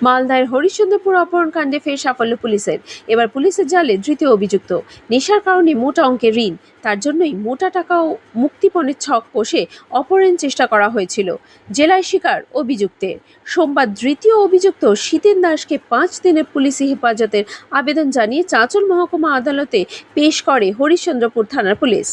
মালদার হরিশ্চন্দ্রপুর অপহরণকাণ্ডে ফের সাফল্য পুলিশের। এবার পুলিশের জালে তৃতীয় অভিযুক্ত। নেশার কারণে মোটা অঙ্কের ঋণ, তার জন্যই মোটা টাকা ও মুক্তিপণের ছক কষে অপহরণের চেষ্টা করা হয়েছিল। জেলায় শিকার অভিযুক্তের। সোমবার তৃতীয় অভিযুক্ত শীতেন দাসকে 5 দিনের পুলিশি হেফাজতের আবেদন জানিয়ে চাঁচল মহকুমা আদালতে পেশ করে হরিশ্চন্দ্রপুর থানার পুলিশ।